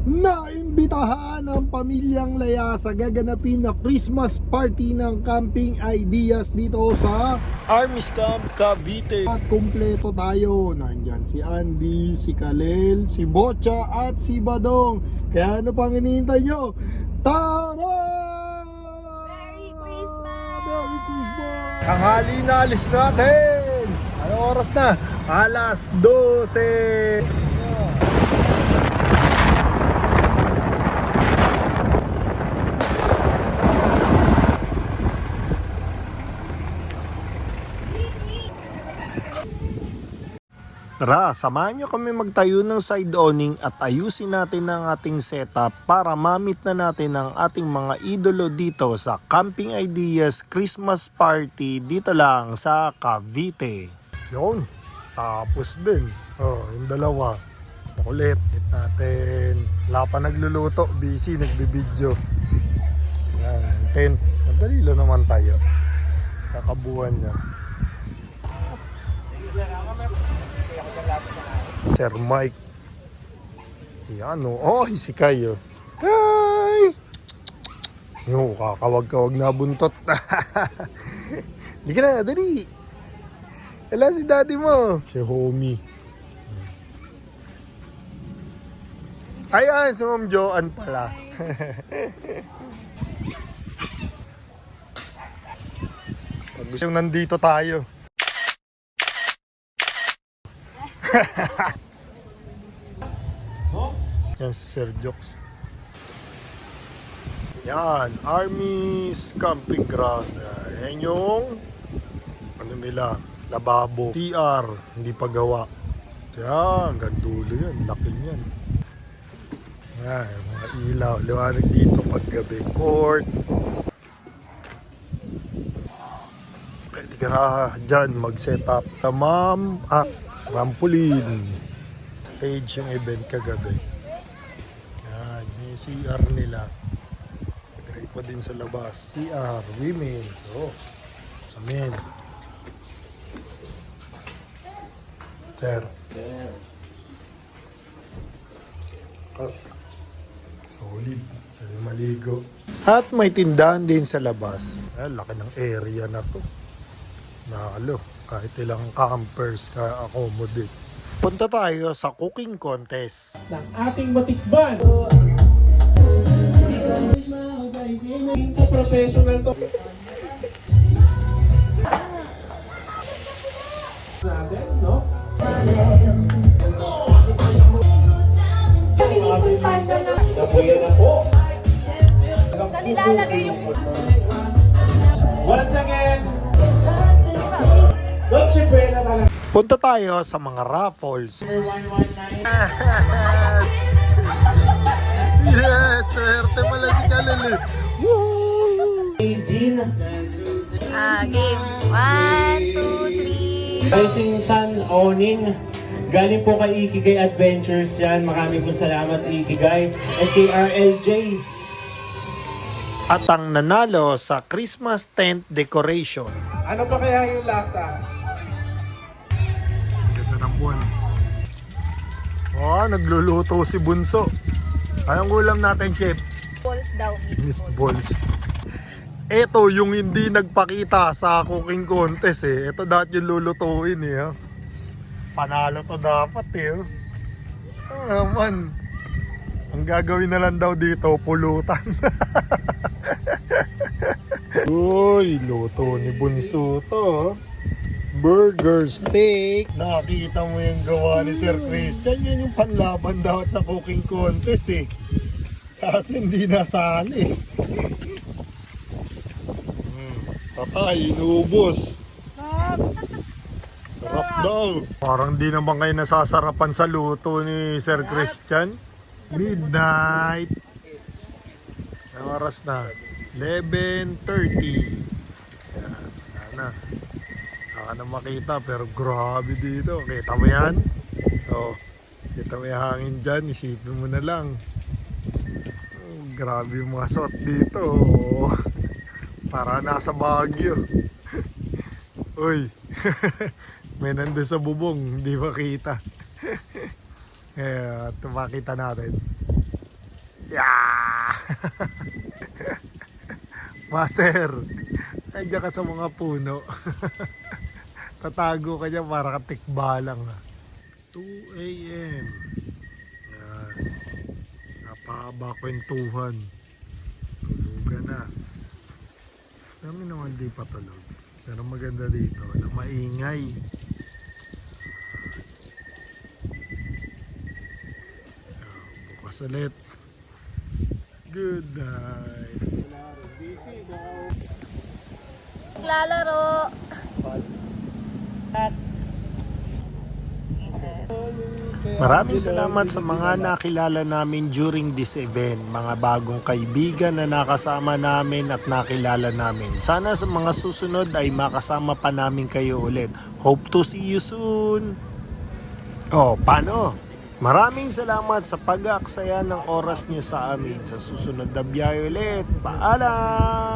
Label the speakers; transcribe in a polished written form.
Speaker 1: naimbitahan ang pamilyang Laya sa gaganapin na Christmas party ng Camping Ideas dito sa
Speaker 2: Armis Camp, Cavite.
Speaker 1: at kumpleto tayo. Nandyan si Andy, si Kalel, si Bocha at si Badong. Kaya ano pang hinihintay nyo? Tara!
Speaker 3: Merry Christmas!
Speaker 1: Merry Christmas! Tanghali na, alis natin! Ano oras na? Alas 12!
Speaker 2: Tara, samahan nyo kami magtayo ng side awning at ayusin natin ang ating setup para ma-meet na natin ang ating mga idolo dito sa Camping Ideas Christmas Party dito lang sa Cavite.
Speaker 1: Yun, tapos din. Oh, yung dalawa. Makulit. Hit natin. Wala pa nagluluto. Busy, nagbibideo. Yan, tent. Madali lang naman tayo. Kakabuhan niya. Sir Mike. Yan o. Oh, si Kayo. Kay! Yung kakawag-kawag na buntot. Lika na, dali. Wala si daddy mo. Si homie. Ayan, si Ma'am Joanne pala. Pag gusto nandito tayo. Yan si Sir Jokes. Yan, Armis Camping Ground. Yan yung ano nila, lababo, TR, hindi pa gawa. Yan, hanggang dulo yan, laki niyan. Yan, mga ilaw, liwanag dito paggabi, court. Pwede ka na dyan mag-set up. Tamam, trampoline. Stage yung event kagabi. Yan, yung CR nila. Dire pa din sa labas. CR, women. So, sa men. Sir. Kas. Solid. Kasi maligo.
Speaker 2: At may tindahan din sa labas.
Speaker 1: Ay, laki ng area na to. Nakalo. Kahit ilang campers ka-accommodate.
Speaker 2: Punta tayo sa cooking contest.
Speaker 4: ng ating matikban. Ito professional to. Natin, no? Nabuyan na po.
Speaker 3: Sa nilalagay yung...
Speaker 4: Once again, Dolce Buena talaga.
Speaker 2: Punta tayo sa mga raffles.
Speaker 4: Number 119.
Speaker 1: Yes! Swerte pala si Kalili.
Speaker 4: Jean.
Speaker 3: Game. 1, 2, 3.
Speaker 4: Racing Sun Owning. Galing po kay Ikigay Adventures yan. Maraming po salamat Ikigay. At kay RLJ.
Speaker 2: At ang nanalo sa Christmas tent decoration.
Speaker 4: Ano pa kaya yung lasa?
Speaker 1: Ganda ng buwan. Oh, nagluluto si Bunso. Anong ulam natin, Chef?
Speaker 3: Balls daw.
Speaker 1: Meatballs. Ito yung hindi nagpakita sa cooking contest eh. Ito dahil yung lulutuin eh. Oh. Panalo to dapat eh. Oh. Ah, man. Ang gagawin na lang daw dito, pulutan. Uy, luto ni Bunso to. Oh. Burger steak. Nakita mo yung gawa ni Sir Christian. Yan yung panlaban daw sa cooking contest eh. Kasi hindi nasali. Patay, inubos. Sarap daw. Parang di naman kayo nasasarapan sa luto ni Sir Christian. Midnight. Ang oras na 11:30. Yan, na. Na makita pero grabe dito. Kita mo yan? Oh, kita mo yung hangin dyan. Isipin mo na lang. Oh, grabe yung mga suot dito. Oh, para nasa Baguio. Uy. May nandun sa bubong. Hindi makita. Kaya makita natin. Yeah! Master, nandiyan ka sa mga puno. Tatago ka dyan para ka tikbalang. 2 a.m. Yan. Napahaba kwentuhan. Tulugan na. Kami naman di patulog. Pero maganda dito. Walang maingay. Bukas ulit. Good night.
Speaker 3: Lalaro.
Speaker 2: Maraming salamat sa mga nakilala namin during this event, mga bagong kaibigan na nakasama namin at nakilala namin. Sana sa mga susunod ay makasama pa namin kayo ulit. Hope to see you soon! Oh, paano? Maraming salamat sa pag-aaksaya ng oras nyo sa amin. Sa susunod na biyahe ulit. Paalam!